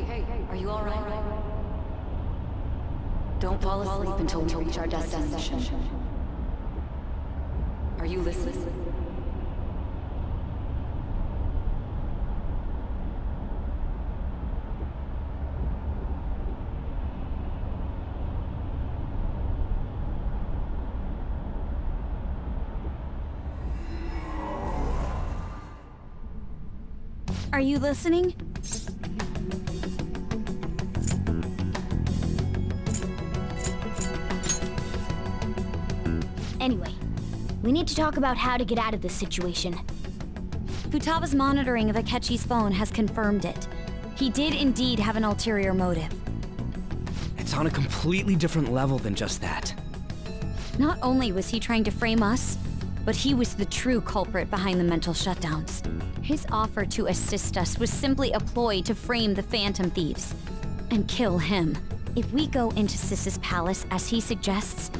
are you alright? Don't fall asleep until we reach our destination. Are you listening? Are you listening? Anyway, we need to talk about how to get out of this situation. Futaba's monitoring of Akechi's phone has confirmed it. He did indeed have an ulterior motive. It's on a completely different level than just that. Not only was he trying to frame us, but he was the true culprit behind the mental shutdowns. His offer to assist us was simply a ploy to frame the Phantom Thieves and kill him. If we go into Sis's palace as he suggests,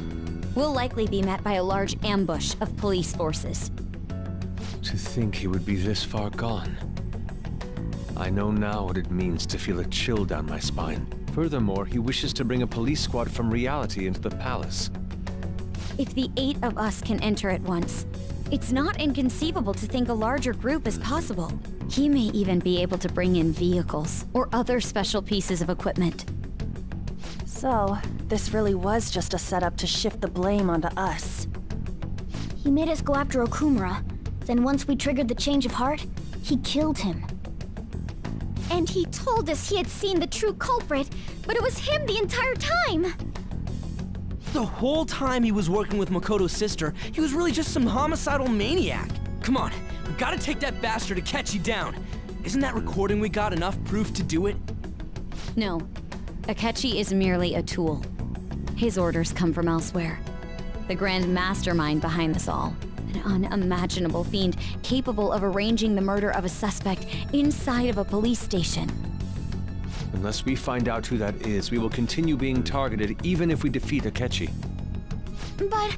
we'll likely be met by a large ambush of police forces. To think he would be this far gone. I know now what it means to feel a chill down my spine. Furthermore, he wishes to bring a police squad from reality into the palace. If the 8 of us can enter at once, it's not inconceivable to think a larger group is possible. He may even be able to bring in vehicles or other special pieces of equipment. So, this really was just a setup to shift the blame onto us. He made us go after Okumura. Then once we triggered the change of heart, he killed him. And he told us he had seen the true culprit, but it was him the entire time! The whole time he was working with Makoto's sister, he was really just some homicidal maniac. Come on, we gotta take that bastard Akechi down. Isn't that recording we got enough proof to do it? No. Akechi is merely a tool. His orders come from elsewhere. The grand mastermind behind this all. An unimaginable fiend capable of arranging the murder of a suspect inside of a police station. Unless we find out who that is, we will continue being targeted even if we defeat Akechi. But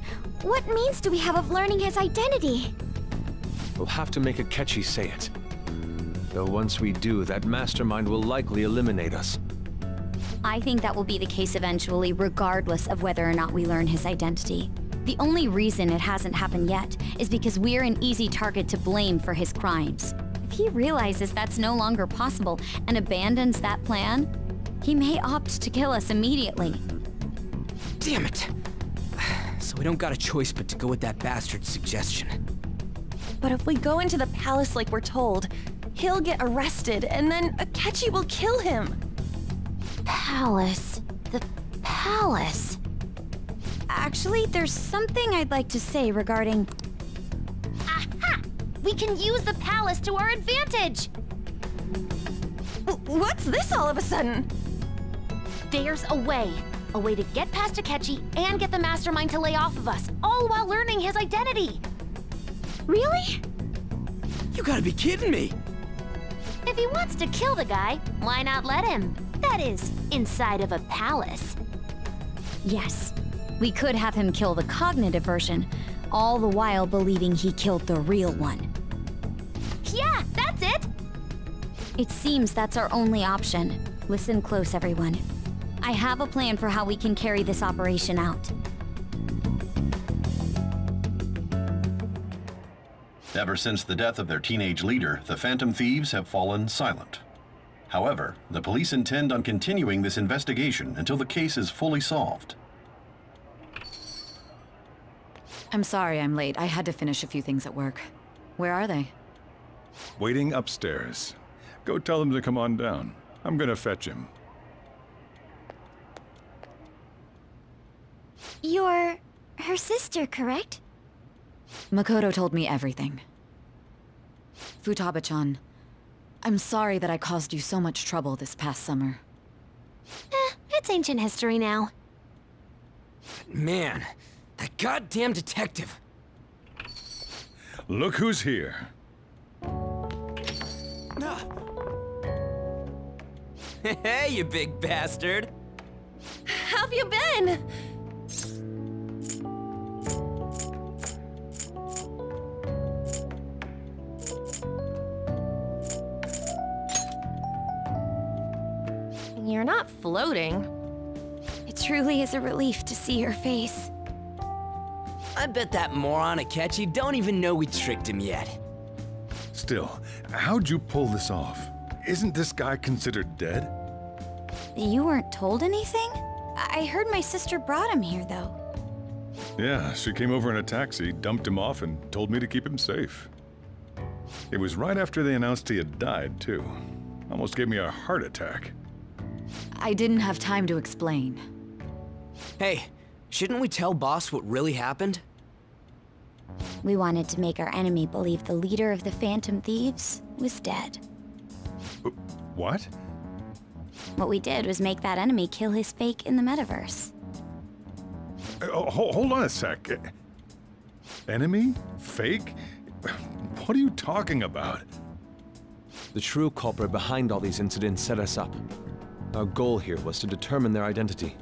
what means do we have of learning his identity? We'll have to make Akechi say it. Though once we do, that mastermind will likely eliminate us. I think that will be the case eventually, regardless of whether or not we learn his identity. The only reason it hasn't happened yet is because we're an easy target to blame for his crimes. If he realizes that's no longer possible and abandons that plan, he may opt to kill us immediately. Damn it! So we don't got a choice but to go with that bastard's suggestion. But if we go into the palace like we're told, he'll get arrested and then Akechi will kill him. Palace. The palace. Actually, there's something I'd like to say regarding... Aha! We can use the palace to our advantage! What's this all of a sudden? There's a way. A way to get past Akechi and get the mastermind to lay off of us, all while learning his identity. Really? You gotta be kidding me! If he wants to kill the guy, why not let him? That is, inside of a palace. Yes, we could have him kill the cognitive version, all the while believing he killed the real one. Yeah, that's it! It seems that's our only option. Listen close, everyone. I have a plan for how we can carry this operation out. Ever since the death of their teenage leader, the Phantom Thieves have fallen silent. However, the police intend on continuing this investigation until the case is fully solved. I'm sorry I'm late. I had to finish a few things at work. Where are they? Waiting upstairs. Go tell them to come on down. I'm gonna fetch him. You're her sister, correct? Makoto told me everything. Futaba-chan, I'm sorry that I caused you so much trouble this past summer. It's ancient history now. Man, that goddamn detective. Look who's here. Hey, you big bastard. How've you been? floating. It truly is a relief to see your face. I bet that moron Akechi don't even know we tricked him yet. Still, how'd you pull this off? Isn't this guy considered dead? You weren't told anything? I heard my sister brought him here, though. Yeah, she came over in a taxi, dumped him off, and told me to keep him safe. It was right after they announced he had died, too. Almost gave me a heart attack. I didn't have time to explain. Hey, shouldn't we tell Boss what really happened? We wanted to make our enemy believe the leader of the Phantom Thieves was dead. What? What we did was make that enemy kill his fake in the metaverse. Hold on a sec. Enemy? Fake? What are you talking about? The true culprit behind all these incidents set us up. Our goal here was to determine their identity.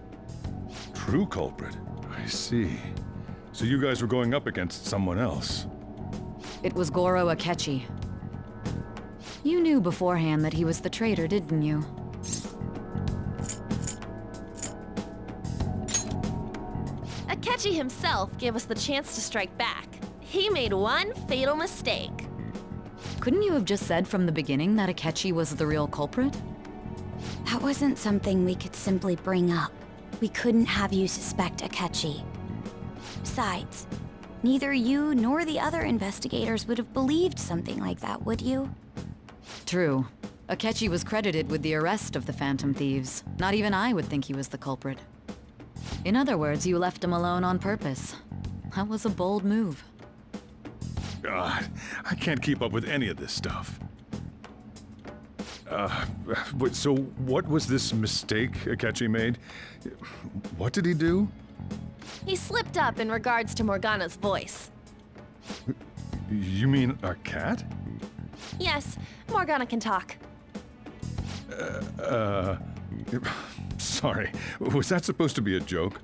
True culprit? I see. So you guys were going up against someone else? It was Goro Akechi. You knew beforehand that he was the traitor, didn't you? Akechi himself gave us the chance to strike back. He made one fatal mistake. Couldn't you have just said from the beginning that Akechi was the real culprit? That wasn't something we could simply bring up. We couldn't have you suspect Akechi. Besides, neither you nor the other investigators would have believed something like that, would you? True. Akechi was credited with the arrest of the Phantom Thieves. Not even I would think he was the culprit. In other words, you left him alone on purpose. That was a bold move. God, I can't keep up with any of this stuff. So what was this mistake Akechi made? What did he do? He slipped up in regards to Morgana's voice. You mean a cat? Yes, Morgana can talk. Sorry, was that supposed to be a joke?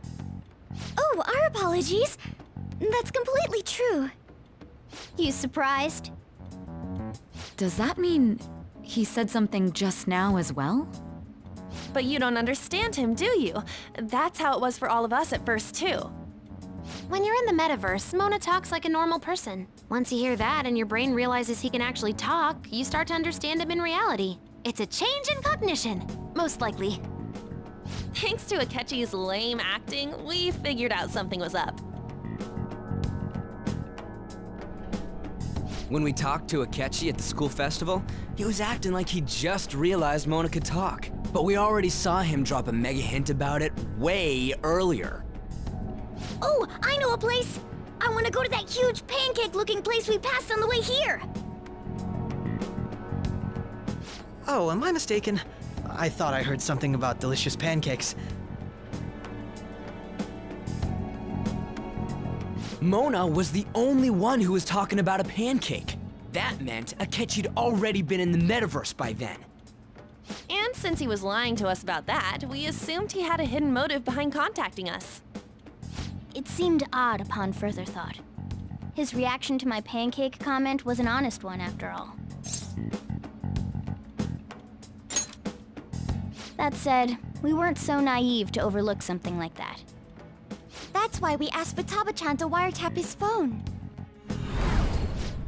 Oh, our apologies. That's completely true. You surprised? Does that mean he said something just now as well? But you don't understand him, do you? That's how it was for all of us at first, too. When you're in the metaverse, Mona talks like a normal person. Once you hear that and your brain realizes he can actually talk, you start to understand him in reality. It's a change in cognition, most likely. Thanks to Akechi's lame acting, we figured out something was up. When we talked to Akechi at the school festival, he was acting like he just realized Mona could talk. But we already saw him drop a mega hint about it way earlier. Oh, I know a place! I want to go to that huge pancake-looking place we passed on the way here! Oh, am I mistaken? I thought I heard something about delicious pancakes. Mona was the only one who was talking about a pancake. That meant Akechi'd already been in the metaverse by then. And since he was lying to us about that, we assumed he had a hidden motive behind contacting us. It seemed odd upon further thought. His reaction to my pancake comment was an honest one, after all. That said, we weren't so naive to overlook something like that. That's why we asked Futaba-chan to wiretap his phone.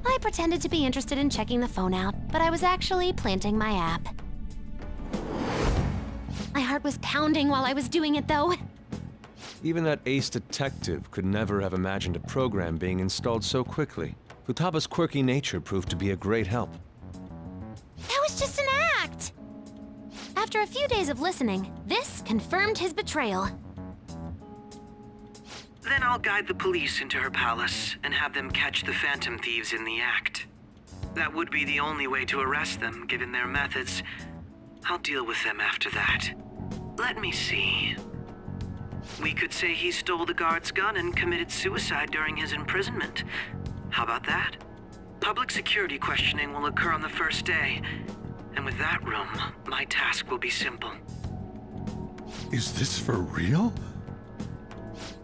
I pretended to be interested in checking the phone out, but I was actually planting my app. My heart was pounding while I was doing it, though. Even that ace detective could never have imagined a program being installed so quickly. Futaba's quirky nature proved to be a great help. That was just an act! After a few days of listening, this confirmed his betrayal. Then I'll guide the police into her palace and have them catch the Phantom Thieves in the act. That would be the only way to arrest them, given their methods. I'll deal with them after that. Let me see. We could say he stole the guard's gun and committed suicide during his imprisonment. How about that? Public security questioning will occur on the first day. And with that room, my task will be simple. Is this for real?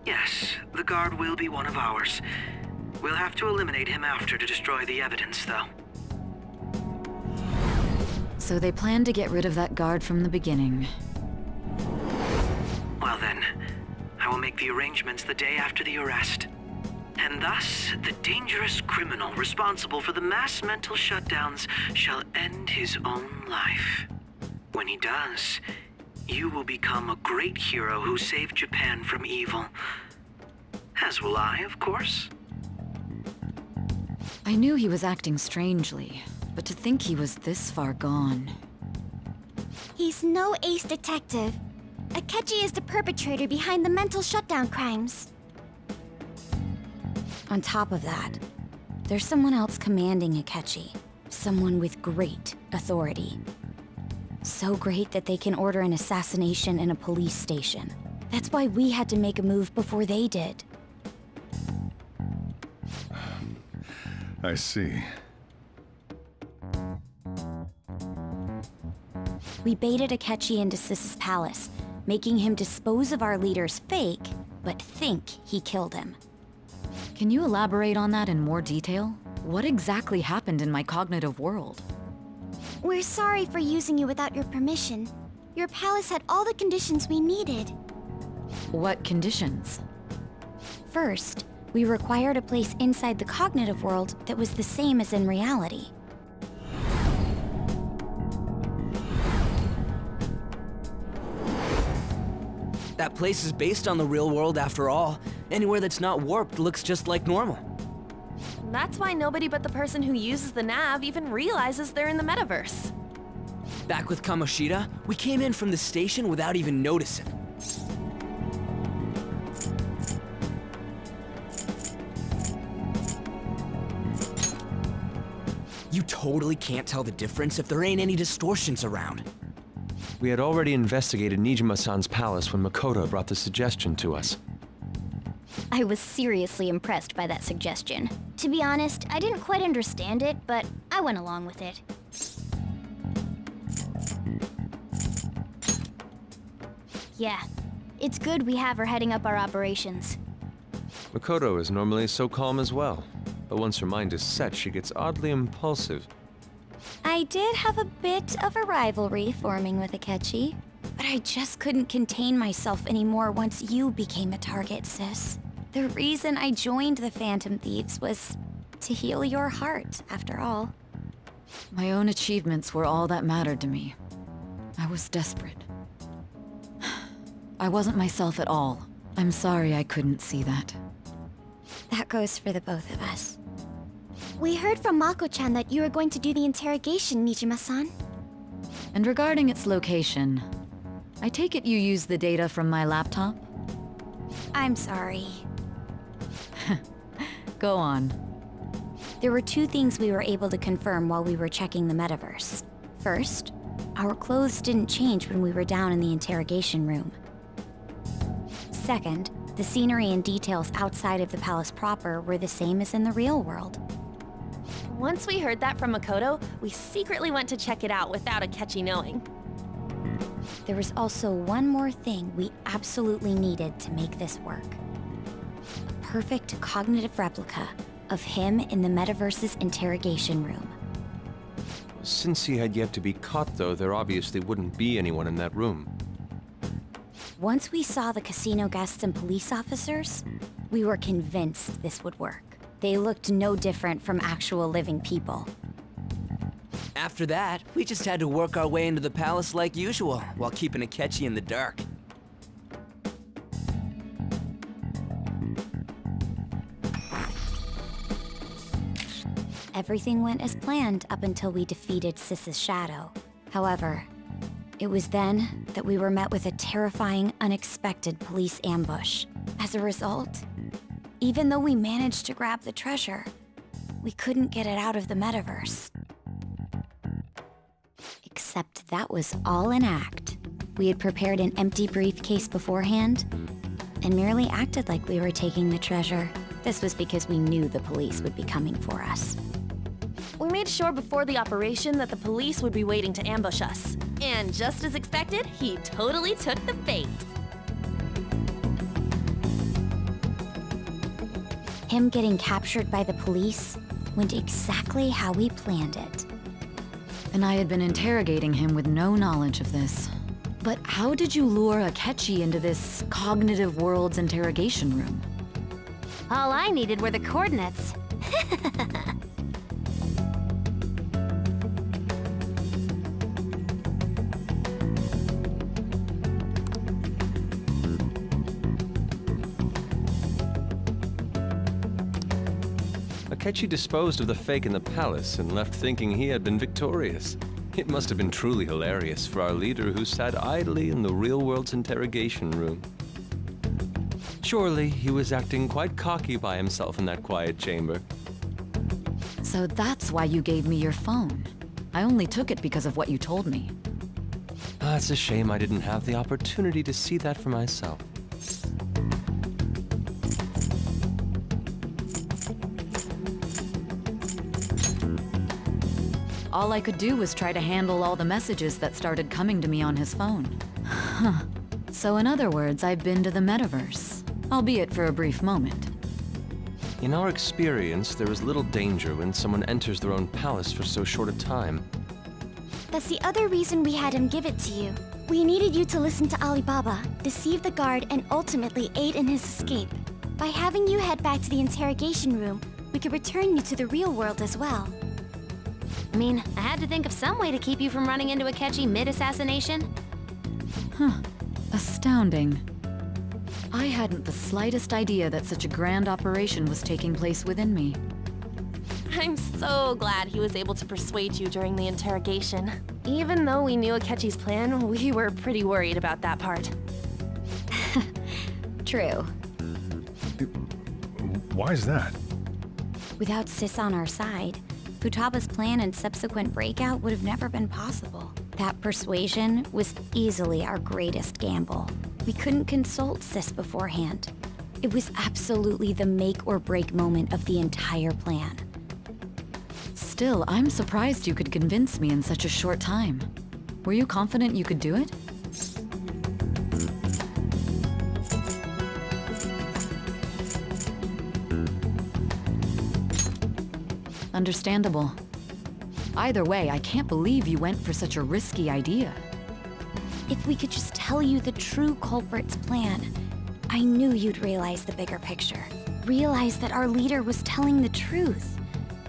Yes, the guard will be one of ours. We'll have to eliminate him after to destroy the evidence, though. So they planned to get rid of that guard from the beginning. then, I will make the arrangements the day after the arrest. And thus, the dangerous criminal responsible for the mass mental shutdowns shall end his own life. When he does, you will become a great hero who saved Japan from evil. As will I, of course. I knew he was acting strangely, but to think he was this far gone... He's no ace detective. Akechi is the perpetrator behind the mental shutdown crimes. On top of that, there's someone else commanding Akechi. Someone with great authority. So great that they can order an assassination in a police station. That's why we had to make a move before they did. I see. We baited Akechi into Sis's palace, making him dispose of our leader's fake, but think he killed him. Can you elaborate on that in more detail? What exactly happened in my cognitive world? We're sorry for using you without your permission. Your palace had all the conditions we needed. What conditions? First, we required a place inside the cognitive world that was the same as in reality. That place is based on the real world after all. Anywhere that's not warped looks just like normal. That's why nobody but the person who uses the nav even realizes they're in the metaverse. Back with Kamoshida, we came in from the station without even noticing. You totally can't tell the difference if there ain't any distortions around. We had already investigated Nijima-san's palace when Makoto brought the suggestion to us. I was seriously impressed by that suggestion. To be honest, I didn't quite understand it, but I went along with it. Yeah, it's good we have her heading up our operations. Makoto is normally so calm as well, but once her mind is set, she gets oddly impulsive. I did have a bit of a rivalry forming with Akechi, but I just couldn't contain myself anymore once you became a target, sis. The reason I joined the Phantom Thieves was to heal your heart, after all. My own achievements were all that mattered to me. I was desperate. I wasn't myself at all. I'm sorry I couldn't see that. That goes for the both of us. We heard from Mako-chan that you were going to do the interrogation, Nijima-san. And regarding its location, I take it you used the data from my laptop? I'm sorry. Go on. There were two things we were able to confirm while we were checking the metaverse. First, our clothes didn't change when we were down in the interrogation room. Second, the scenery and details outside of the palace proper were the same as in the real world. Once we heard that from Makoto, we secretly went to check it out without Akechi knowing. There was also one more thing we absolutely needed to make this work. A perfect cognitive replica of him in the metaverse's interrogation room. Since he had yet to be caught, though, there obviously wouldn't be anyone in that room. Once we saw the casino guests and police officers, we were convinced this would work. They looked no different from actual living people. After that, we just had to work our way into the palace like usual, while keeping Akechi in the dark. Everything went as planned up until we defeated Sis's shadow. However, it was then that we were met with a terrifying, unexpected police ambush. As a result, even though we managed to grab the treasure, we couldn't get it out of the metaverse. Except that was all an act. We had prepared an empty briefcase beforehand and merely acted like we were taking the treasure. This was because we knew the police would be coming for us. We made sure before the operation that the police would be waiting to ambush us. And just as expected, he totally took the bait. Him getting captured by the police went exactly how we planned it. And I had been interrogating him with no knowledge of this. But how did you lure Akechi into this cognitive world's interrogation room? All I needed were the coordinates. Akechi disposed of the fake in the palace and left thinking he had been victorious. It must have been truly hilarious for our leader who sat idly in the real world's interrogation room. Surely he was acting quite cocky by himself in that quiet chamber. So that's why you gave me your phone. I only took it because of what you told me. It's a shame I didn't have the opportunity to see that for myself. All I could do was try to handle all the messages that started coming to me on his phone. Huh. So in other words, I've been to the metaverse, albeit for a brief moment. In our experience, there is little danger when someone enters their own palace for so short a time. That's the other reason we had him give it to you. We needed you to listen to Alibaba, deceive the guard, and ultimately aid in his escape. By having you head back to the interrogation room, we could return you to the real world as well. I mean, I had to think of some way to keep you from running into Akechi mid-assassination. Huh. Astounding. I hadn't the slightest idea that such a grand operation was taking place within me. I'm so glad he was able to persuade you during the interrogation. Even though we knew Akechi's plan, we were pretty worried about that part. True. Why is that? Without Sis on our side, Futaba's plan and subsequent breakout would have never been possible. That persuasion was easily our greatest gamble. We couldn't consult Sis beforehand. It was absolutely the make or break moment of the entire plan. Still, I'm surprised you could convince me in such a short time. Were you confident you could do it? Understandable. Either way, I can't believe you went for such a risky idea. If we could just tell you the true culprit's plan, I knew you'd realize the bigger picture. Realize that our leader was telling the truth,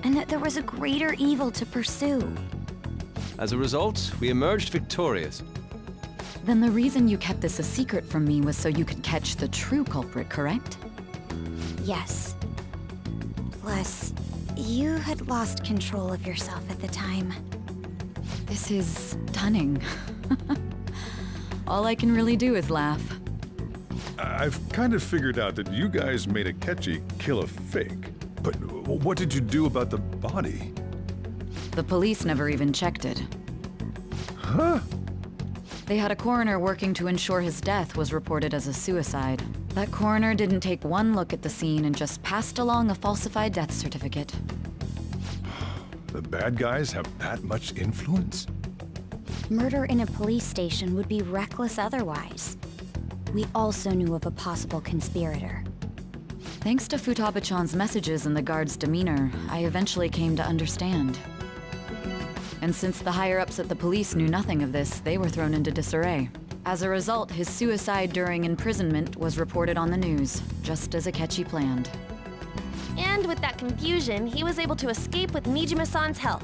and that there was a greater evil to pursue. As a result, we emerged victorious. Then the reason you kept this a secret from me was so you could catch the true culprit, correct? Yes. Plus, you had lost control of yourself at the time. This is stunning. All I can really do is laugh. I've kind of figured out that you guys made Akechi kill a fake. But what did you do about the body? The police never even checked it. Huh? They had a coroner working to ensure his death was reported as a suicide. That coroner didn't take one look at the scene and just passed along a falsified death certificate. The bad guys have that much influence? Murder in a police station would be reckless otherwise. We also knew of a possible conspirator. Thanks to Futaba-chan's messages and the guard's demeanor, I eventually came to understand. And since the higher-ups at the police knew nothing of this, they were thrown into disarray. As a result, his suicide during imprisonment was reported on the news, just as Akechi planned. And with that confusion, he was able to escape with Mijima-san's help.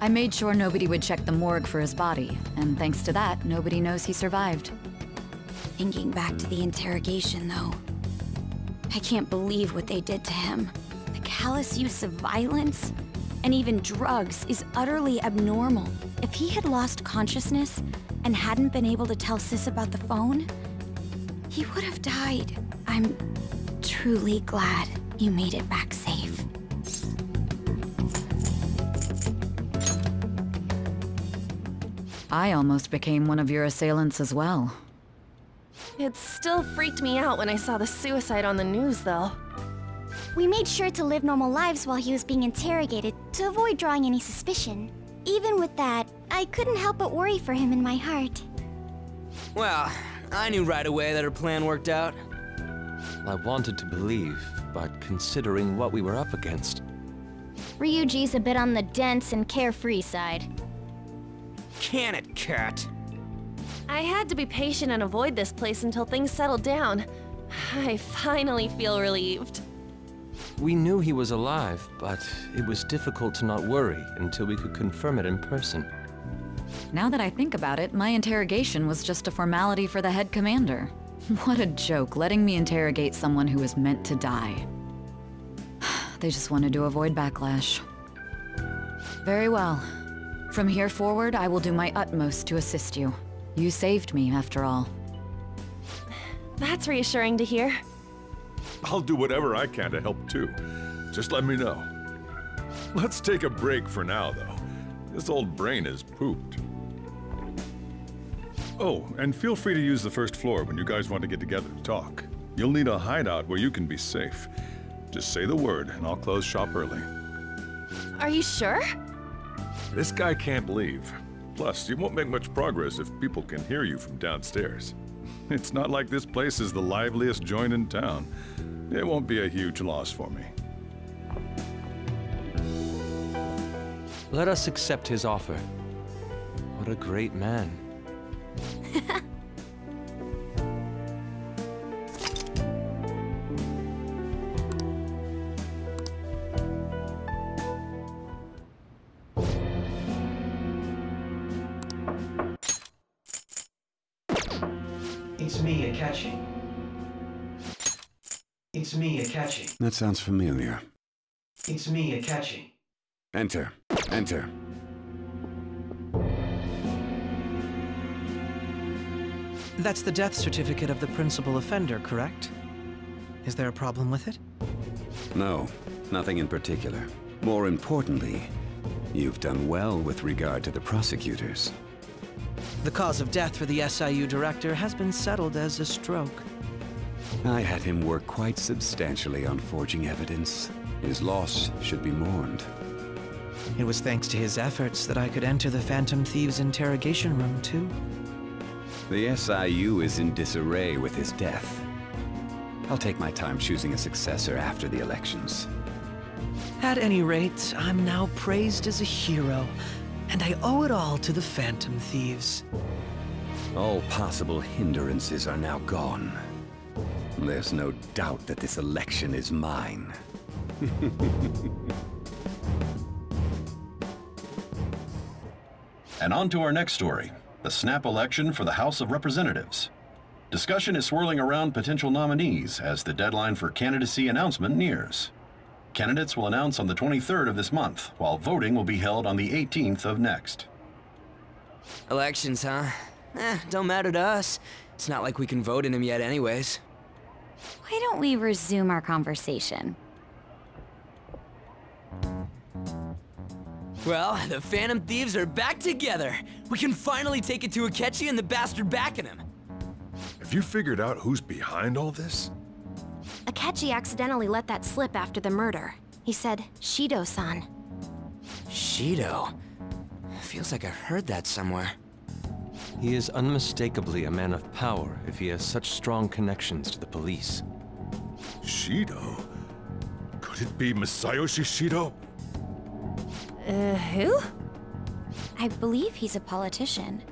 I made sure nobody would check the morgue for his body, and thanks to that, nobody knows he survived. Thinking back to the interrogation, though, I can't believe what they did to him. The callous use of violence, and even drugs, is utterly abnormal. If he had lost consciousness and hadn't been able to tell Sis about the phone, he would have died. I'm truly glad you made it back safe. I almost became one of your assailants as well. It still freaked me out when I saw the suicide on the news, though. We made sure to live normal lives while he was being interrogated to avoid drawing any suspicion. Even with that, I couldn't help but worry for him in my heart. Well, I knew right away that her plan worked out. I wanted to believe, but considering what we were up against... Ryuji's a bit on the dense and carefree side. Can it, cat? I had to be patient and avoid this place until things settled down. I finally feel relieved. We knew he was alive, but it was difficult to not worry until we could confirm it in person. Now that I think about it, my interrogation was just a formality for the head commander. What a joke, letting me interrogate someone who was meant to die. They just wanted to avoid backlash. Very well. From here forward, I will do my utmost to assist you. You saved me, after all. That's reassuring to hear. I'll do whatever I can to help too. Just let me know. Let's take a break for now, though. This old brain is pooped. Oh, and feel free to use the first floor when you guys want to get together to talk. You'll need a hideout where you can be safe. Just say the word, and I'll close shop early. Are you sure? This guy can't leave. Plus, you won't make much progress if people can hear you from downstairs. It's not like this place is the liveliest joint in town. It won't be a huge loss for me. Let us accept his offer. What a great man. It's me, Akechi. It's me, Akechi. That sounds familiar. It's me, Akechi. Enter. Enter. That's the death certificate of the principal offender, correct? Is there a problem with it? No, nothing in particular. More importantly, you've done well with regard to the prosecutors. The cause of death for the SIU director has been settled as a stroke. I had him work quite substantially on forging evidence. His loss should be mourned. It was thanks to his efforts that I could enter the Phantom Thieves' interrogation room, too. The SIU is in disarray with his death. I'll take my time choosing a successor after the elections. At any rate, I'm now praised as a hero, and I owe it all to the Phantom Thieves. All possible hindrances are now gone. There's no doubt that this election is mine. And on to our next story, the snap election for the House of Representatives. Discussion is swirling around potential nominees as the deadline for candidacy announcement nears. Candidates will announce on the 23rd of this month, while voting will be held on the 18th of next. Elections, huh? Don't matter to us. It's not like we can vote in them yet anyways. Why don't we resume our conversation? Well, the Phantom Thieves are back together. We can finally take it to Akechi and the bastard backing him. Have you figured out who's behind all this? Akechi accidentally let that slip after the murder. He said, Shido-san. Shido? Feels like I've heard that somewhere. He is unmistakably a man of power if he has such strong connections to the police. Shido? Could it be Masayoshi Shido? Who? I believe he's a politician.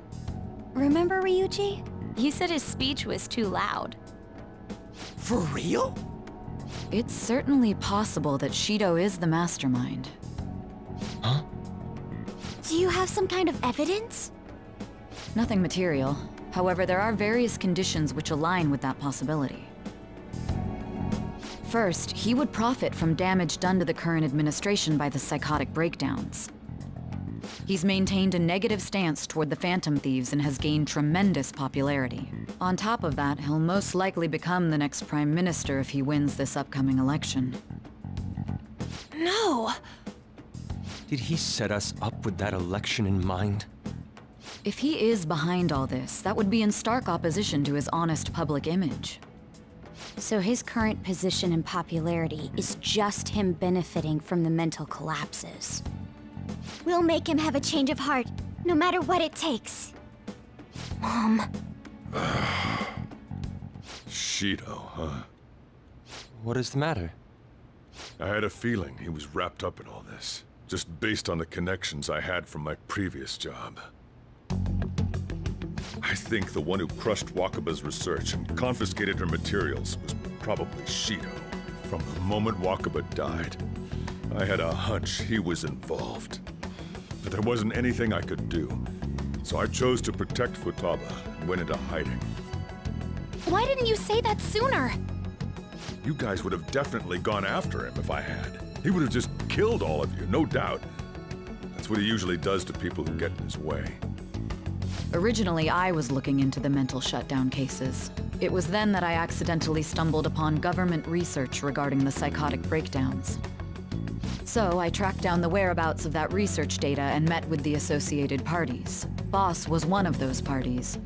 Remember Ryuji? You said his speech was too loud. For real? It's certainly possible that Shido is the mastermind. Huh? Do you have some kind of evidence? Nothing material. However, there are various conditions which align with that possibility. First, he would profit from damage done to the current administration by the psychotic breakdowns. He's maintained a negative stance toward the Phantom Thieves and has gained tremendous popularity. On top of that, he'll most likely become the next Prime Minister if he wins this upcoming election. No! Did he set us up with that election in mind? If he is behind all this, that would be in stark opposition to his honest public image. So his current position and popularity is just him benefiting from the mental collapses. We'll make him have a change of heart, no matter what it takes. Mom. Shido, huh? What is the matter? I had a feeling he was wrapped up in all this, just based on the connections I had from my previous job. I think the one who crushed Wakaba's research and confiscated her materials was probably Shido. From the moment Wakaba died, I had a hunch he was involved. But there wasn't anything I could do. So I chose to protect Futaba and went into hiding. Why didn't you say that sooner? You guys would have definitely gone after him if I had. He would have just killed all of you, no doubt. That's what he usually does to people who get in his way. Originally, I was looking into the mental shutdown cases. It was then that I accidentally stumbled upon government research regarding the psychotic breakdowns. So I tracked down the whereabouts of that research data and met with the associated parties. Boss was one of those parties.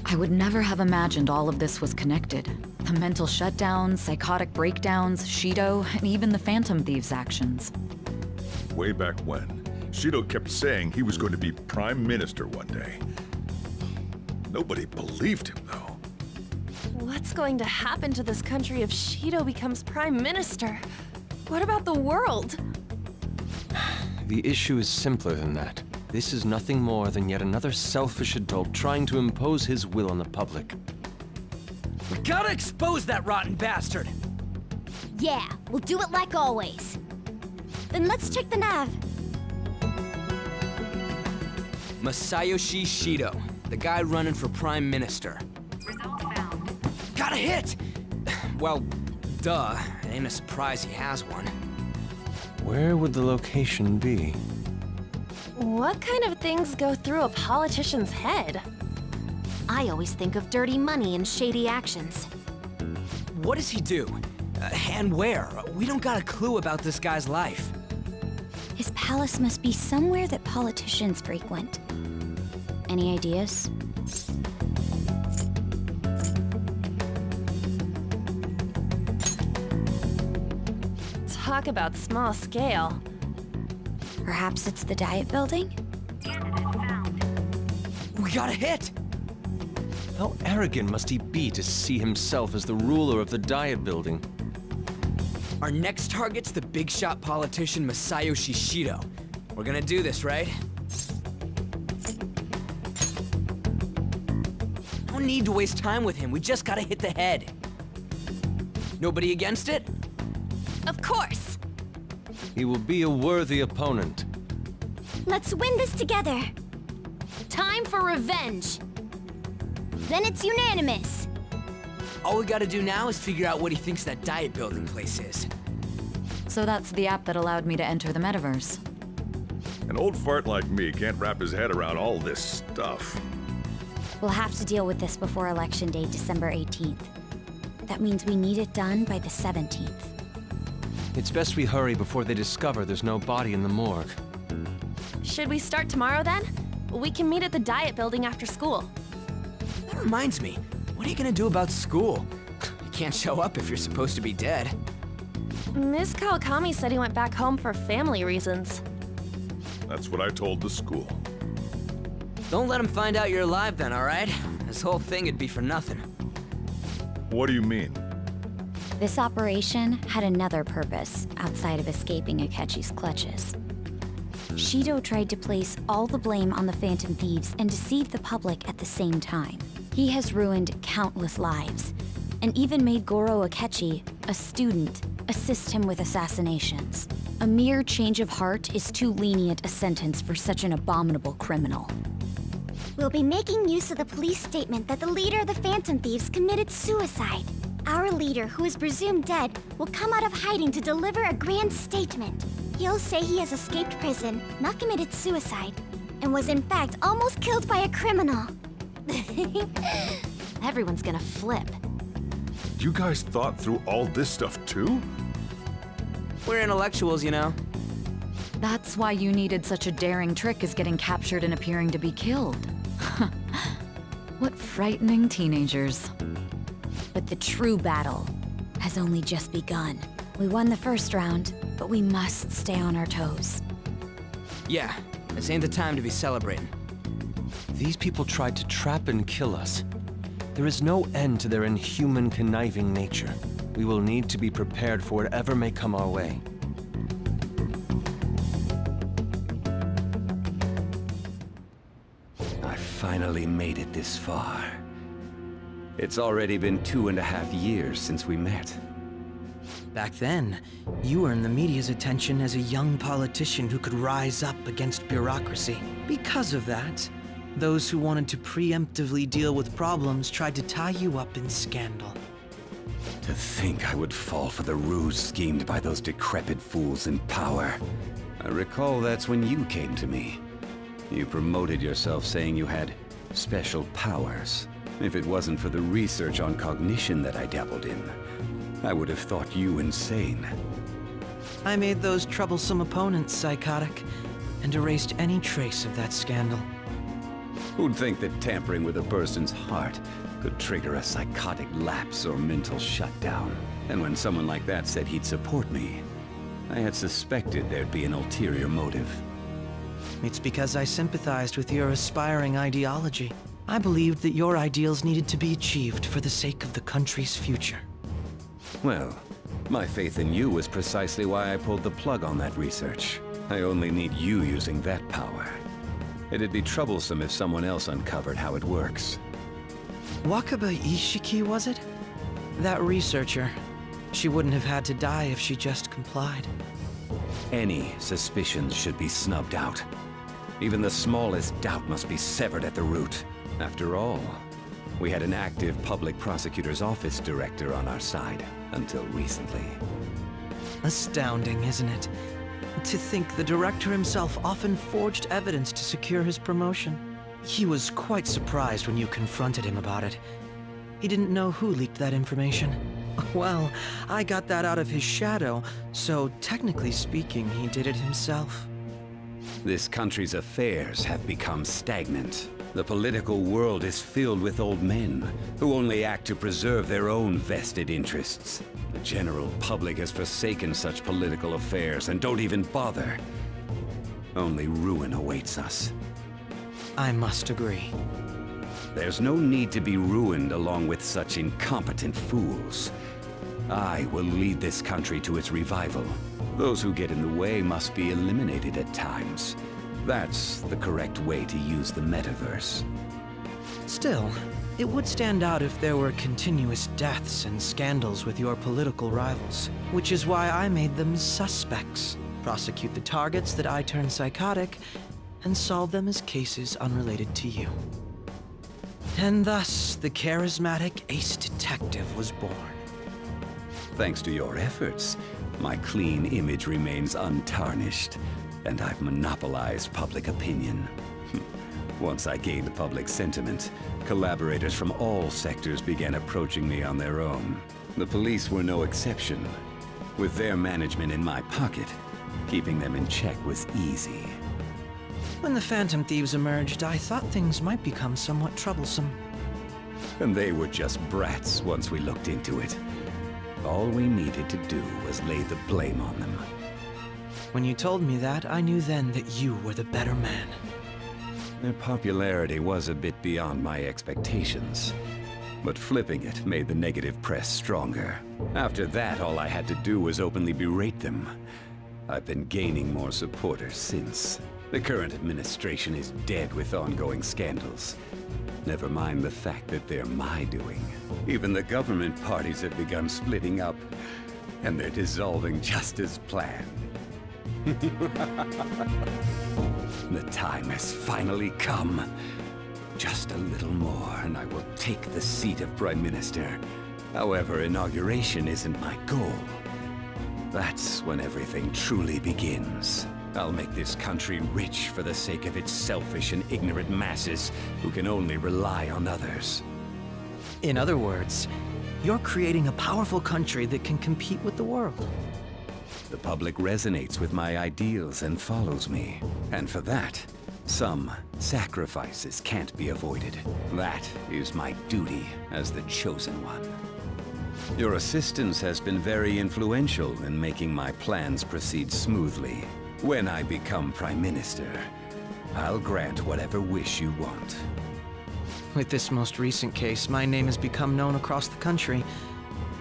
I would never have imagined all of this was connected. The mental shutdowns, psychotic breakdowns, Shido, and even the Phantom Thieves' actions. Way back when, Shido kept saying he was going to be Prime Minister one day. Nobody believed him, though. What's going to happen to this country if Shido becomes Prime Minister? What about the world? The issue is simpler than that. This is nothing more than yet another selfish adult trying to impose his will on the public. We gotta expose that rotten bastard! Yeah, we'll do it like always. Then let's check the nav. Masayoshi Shido, the guy running for Prime Minister. Results found. Got a hit! Well, duh. It ain't a surprise he has one. Where would the location be? What kind of things go through a politician's head? I always think of dirty money and shady actions. What does he do? And where? We don't got a clue about this guy's life. His palace must be somewhere that politicians frequent. Any ideas? Talk about small scale. Perhaps it's the Diet Building? We got a hit! How arrogant must he be to see himself as the ruler of the Diet Building? Our next target's the big shot politician Masayoshi Shido. We're gonna do this, right? No need to waste time with him, we just gotta hit the head. Nobody against it? Of course! He will be a worthy opponent. Let's win this together. Time for revenge! Then it's unanimous. All we gotta do now is figure out what he thinks that Diet Building place is. So that's the app that allowed me to enter the metaverse. An old fart like me can't wrap his head around all this stuff. We'll have to deal with this before Election Day, December 18th. That means we need it done by the 17th. It's best we hurry before they discover there's no body in the morgue. Should we start tomorrow then? We can meet at the Diet Building after school. That reminds me, what are you gonna do about school? You can't show up if you're supposed to be dead. Ms. Kawakami said he went back home for family reasons. That's what I told the school. Don't let him find out you're alive then, alright? This whole thing would be for nothing. What do you mean? This operation had another purpose outside of escaping Akechi's clutches. Shido tried to place all the blame on the Phantom Thieves and deceive the public at the same time. He has ruined countless lives, and even made Goro Akechi, a student, assist him with assassinations. A mere change of heart is too lenient a sentence for such an abominable criminal. We'll be making use of the police statement that the leader of the Phantom Thieves committed suicide. Our leader, who is presumed dead, will come out of hiding to deliver a grand statement. He'll say he has escaped prison, not committed suicide, and was in fact almost killed by a criminal. Everyone's gonna flip. You guys thought through all this stuff too? We're intellectuals, you know. That's why you needed such a daring trick as getting captured and appearing to be killed. What frightening teenagers. But the true battle has only just begun. We won the first round, but we must stay on our toes. Yeah, this ain't the time to be celebrating. These people tried to trap and kill us. There is no end to their inhuman, conniving nature. We will need to be prepared for whatever may come our way. I finally made it this far. It's already been 2.5 years since we met. Back then, you earned the media's attention as a young politician who could rise up against bureaucracy. Because of that, those who wanted to preemptively deal with problems tried to tie you up in scandal. To think I would fall for the ruse schemed by those decrepit fools in power. I recall that's when you came to me. You promoted yourself saying you had special powers. If it wasn't for the research on cognition that I dabbled in, I would have thought you insane. I made those troublesome opponents psychotic, and erased any trace of that scandal. Who'd think that tampering with a person's heart could trigger a psychotic lapse or mental shutdown? And when someone like that said he'd support me, I had suspected there'd be an ulterior motive. It's because I sympathized with your aspiring ideology. I believed that your ideals needed to be achieved for the sake of the country's future. Well, my faith in you was precisely why I pulled the plug on that research. I only need you using that power. It'd be troublesome if someone else uncovered how it works. Wakaba Ishiki, was it? That researcher. She wouldn't have had to die if she just complied. Any suspicions should be snubbed out. Even the smallest doubt must be severed at the root. After all, we had an active public prosecutor's office director on our side, until recently. Astounding, isn't it? To think the director himself often forged evidence to secure his promotion. He was quite surprised when you confronted him about it. He didn't know who leaked that information. Well, I got that out of his shadow, so technically speaking, he did it himself. This country's affairs have become stagnant. The political world is filled with old men who only act to preserve their own vested interests. The general public has forsaken such political affairs and don't even bother. Only ruin awaits us. I must agree. There's no need to be ruined along with such incompetent fools. I will lead this country to its revival. Those who get in the way must be eliminated at times. That's the correct way to use the metaverse. Still, it would stand out if there were continuous deaths and scandals with your political rivals, which is why I made them suspects. Prosecute the targets that I turn psychotic, and solve them as cases unrelated to you. And thus, the charismatic ace detective was born. Thanks to your efforts, my clean image remains untarnished, and I've monopolized public opinion. Once I gained public sentiment, collaborators from all sectors began approaching me on their own. The police were no exception. With their management in my pocket, keeping them in check was easy. When the Phantom Thieves emerged, I thought things might become somewhat troublesome. And they were just brats once we looked into it. All we needed to do was lay the blame on them. When you told me that, I knew then that you were the better man. Their popularity was a bit beyond my expectations. But flipping it made the negative press stronger. After that, all I had to do was openly berate them. I've been gaining more supporters since. The current administration is dead with ongoing scandals. Never mind the fact that they're my doing. Even the government parties have begun splitting up, and they're dissolving just as planned. The time has finally come. Just a little more, and I will take the seat of Prime Minister. However, inauguration isn't my goal. That's when everything truly begins. I'll make this country rich for the sake of its selfish and ignorant masses who can only rely on others. In other words, you're creating a powerful country that can compete with the world. The public resonates with my ideals and follows me. And for that, some sacrifices can't be avoided. That is my duty as the Chosen One. Your assistance has been very influential in making my plans proceed smoothly. When I become Prime Minister, I'll grant whatever wish you want. With this most recent case, my name has become known across the country,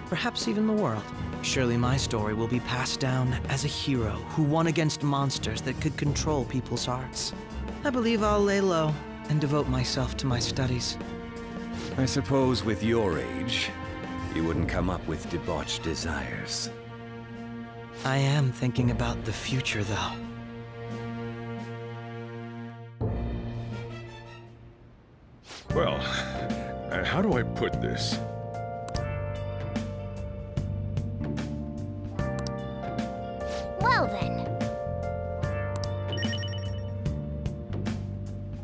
perhaps even the world. Surely my story will be passed down as a hero who won against monsters that could control people's hearts. I believe I'll lay low and devote myself to my studies. I suppose with your age, you wouldn't come up with debauched desires. I am thinking about the future, though. Well, how do I put this? Well then.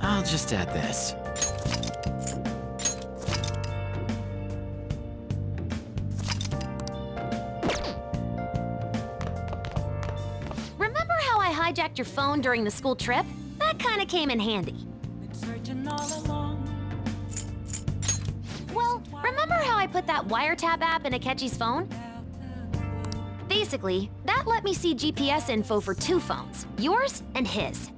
I'll just add this. Remember how I hijacked your phone during the school trip? That kinda came in handy. Well, remember how I put that wiretap app in Akechi's phone? Basically, that let me see GPS info for 2 phones, yours and his.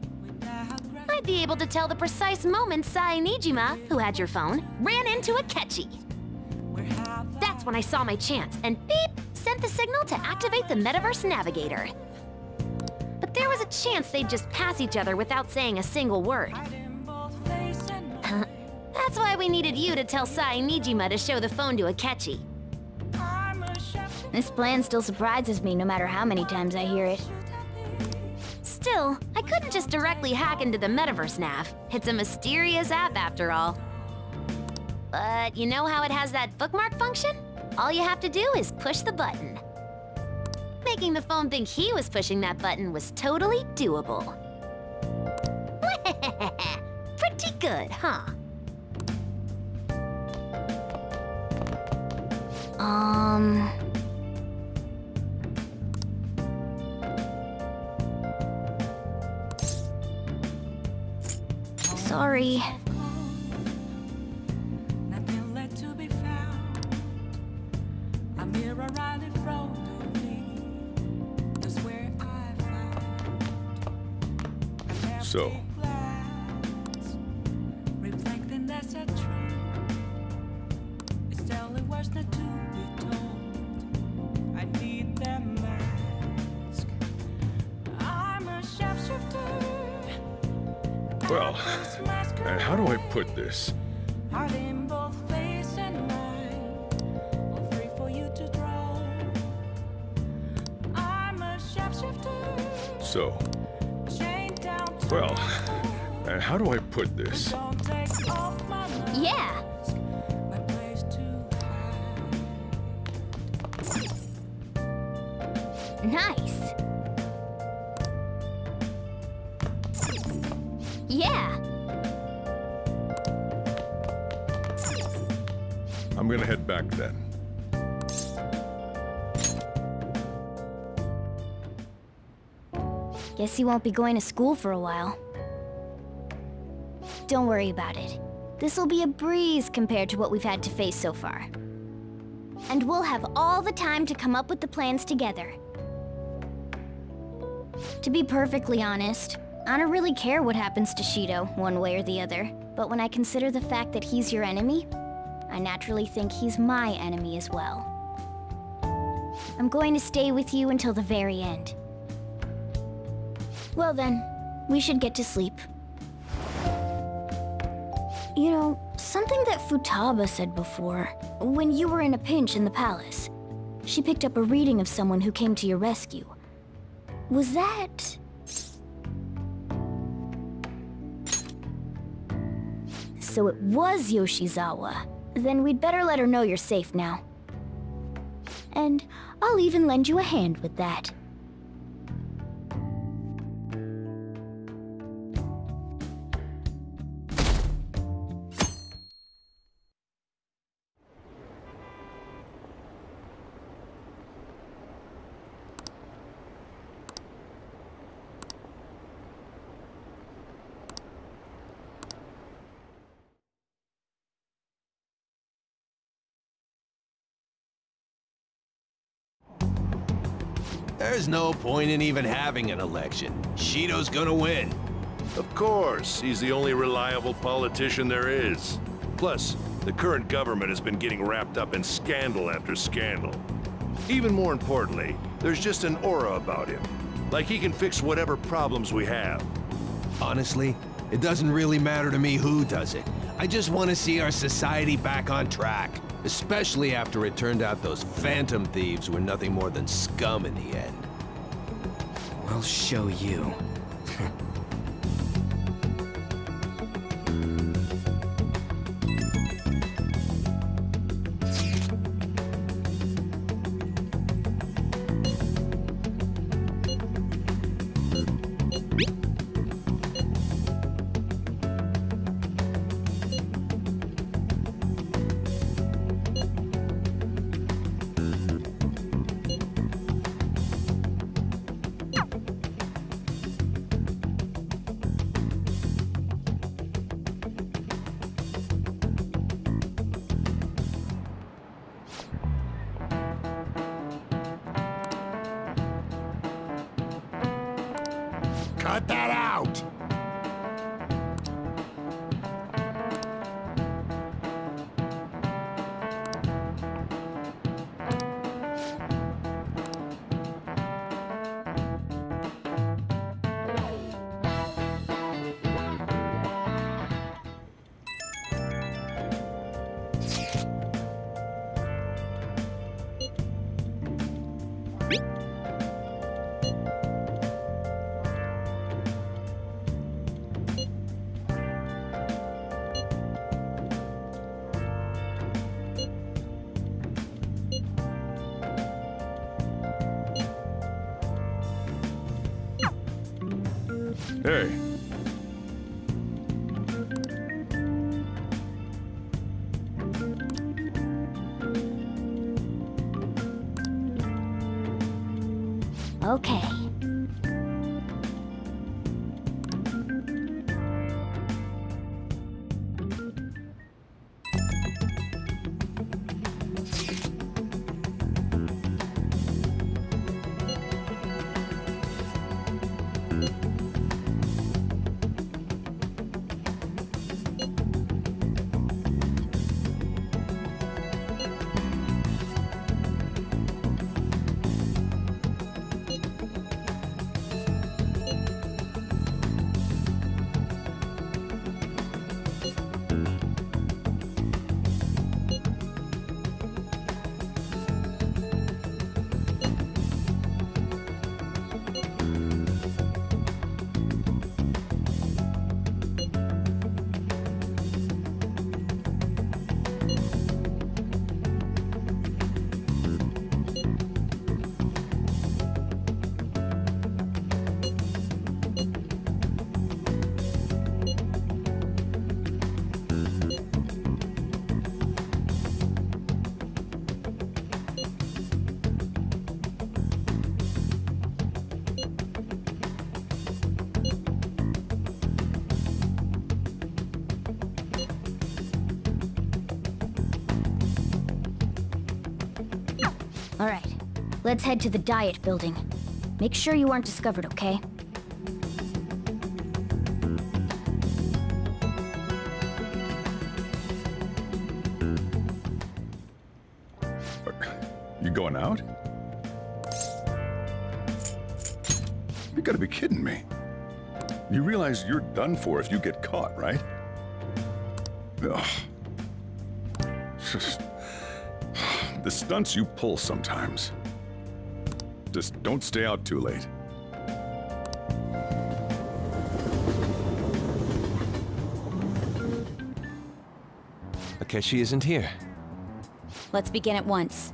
I'd be able to tell the precise moment Sae-Nijima, who had your phone, ran into Akechi. That's when I saw my chance, and beep, sent the signal to activate the Metaverse Navigator. But there was a chance they'd just pass each other without saying a single word. That's why we needed you to tell Sae-Nijima to show the phone to Akechi. This plan still surprises me no matter how many times I hear it. Still, I couldn't just directly hack into the Metaverse Nav. It's a mysterious app after all. But you know how it has that bookmark function? All you have to do is push the button. Making the phone think he was pushing that button was totally doable. Pretty good, huh? Sorry. So, well, how do I put this? So, well, how do I put this? Yeah. Nice. Yeah. I'm gonna head back then. Guess you won't be going to school for a while. Don't worry about it. This'll be a breeze compared to what we've had to face so far. And we'll have all the time to come up with the plans together. To be perfectly honest, I don't really care what happens to Shido, one way or the other. But when I consider the fact that he's your enemy, I naturally think he's my enemy as well. I'm going to stay with you until the very end. Well then, we should get to sleep. You know, something that Futaba said before, when you were in a pinch in the palace, she picked up a reading of someone who came to your rescue. Was that... So it was Yoshizawa. Then we'd better let her know you're safe now. And I'll even lend you a hand with that. There's no point in even having an election. Shido's gonna win. Of course, he's the only reliable politician there is. Plus, the current government has been getting wrapped up in scandal after scandal. Even more importantly, there's just an aura about him. Like he can fix whatever problems we have. Honestly, It doesn't really matter to me who does it. I just want to see our society back on track. Especially after it turned out those phantom thieves were nothing more than scum in the end. We'll show you. Cut that out! Hey. Okay. All right, let's head to the diet building. Make sure you aren't discovered, okay? You going out? You gotta be kidding me. You realize you're done for if you get caught, right? Ugh. The stunts you pull sometimes. Just don't stay out too late. Akechi isn't here. Let's begin at once.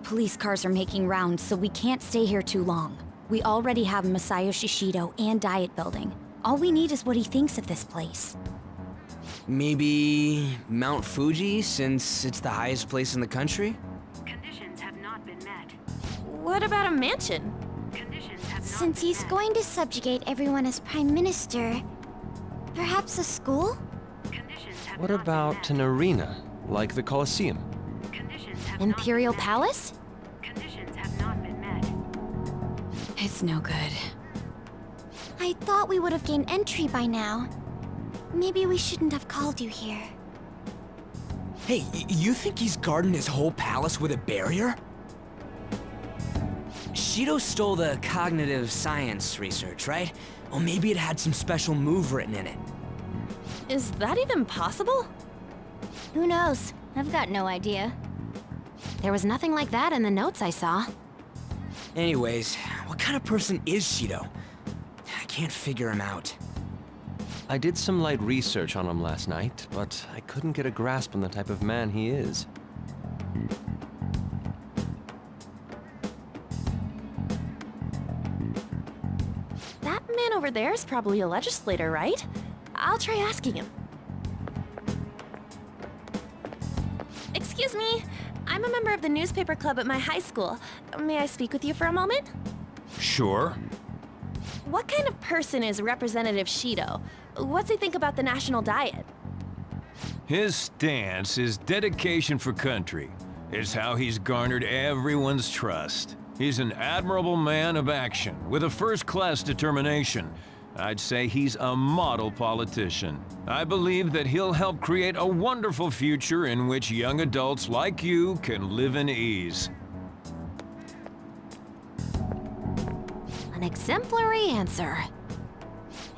Police cars are making rounds, so we can't stay here too long. We already have Masayo Shishido and Diet Building. All we need is what he thinks of this place. Maybe Mount Fuji, since it's the highest place in the country? Conditions have not been met. What about a mansion? Conditions have not Since been he's met. going to subjugate everyone as Prime Minister, perhaps a school? Conditions have What not about been an arena, like the Colosseum? met. Conditions have Imperial not been Palace? met. Conditions have not been met. It's no good. I thought we would have gained entry by now. Maybe we shouldn't have called you here. Hey, you think he's guarding his whole palace with a barrier? Shido stole the cognitive science research, right? Well, maybe it had some special move written in it. Is that even possible? Who knows? I've got no idea. There was nothing like that in the notes I saw. Anyways, what kind of person is Shido? I can't figure him out. I did some light research on him last night, but I couldn't get a grasp on the type of man he is. That man over there is probably a legislator, right? I'll try asking him. Excuse me, I'm a member of the newspaper club at my high school. May I speak with you for a moment? Sure. What kind of person is Representative Shido? What's he think about the national diet? His stance is dedication for country. It's how he's garnered everyone's trust. He's an admirable man of action, with a first-class determination. I'd say he's a model politician. I believe that he'll help create a wonderful future in which young adults like you can live in ease. An exemplary answer.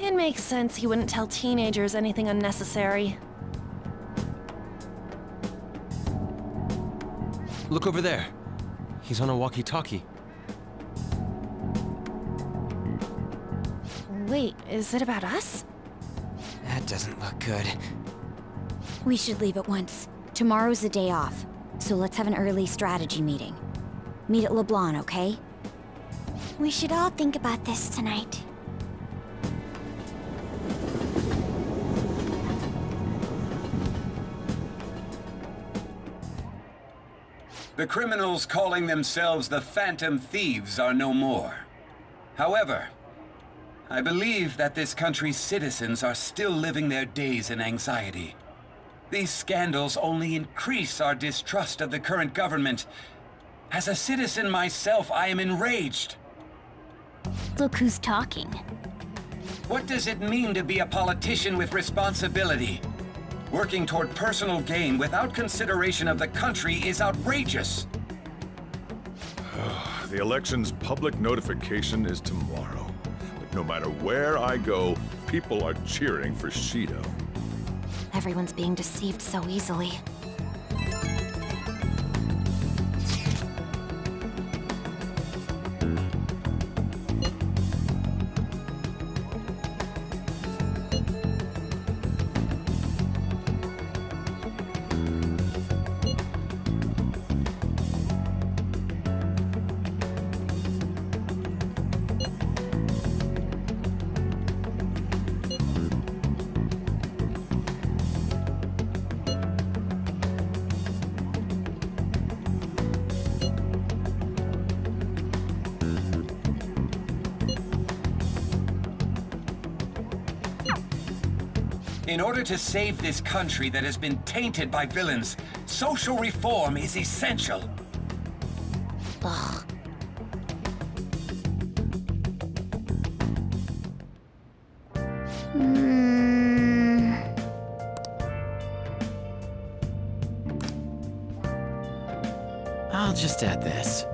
It makes sense he wouldn't tell teenagers anything unnecessary. Look over there. He's on a walkie-talkie. Wait, is it about us? That doesn't look good. We should leave at once. Tomorrow's the day off, so let's have an early strategy meeting. Meet at LeBlanc, okay? We should all think about this tonight. The criminals calling themselves the Phantom Thieves are no more. However, I believe that this country's citizens are still living their days in anxiety. These scandals only increase our distrust of the current government. As a citizen myself, I am enraged. Look who's talking. What does it mean to be a politician with responsibility? Working toward personal gain without consideration of the country is outrageous. The election's public notification is tomorrow. But no matter where I go, people are cheering for Shido. Everyone's being deceived so easily. In order to save this country that has been tainted by villains, social reform is essential. Ugh. I'll just add this.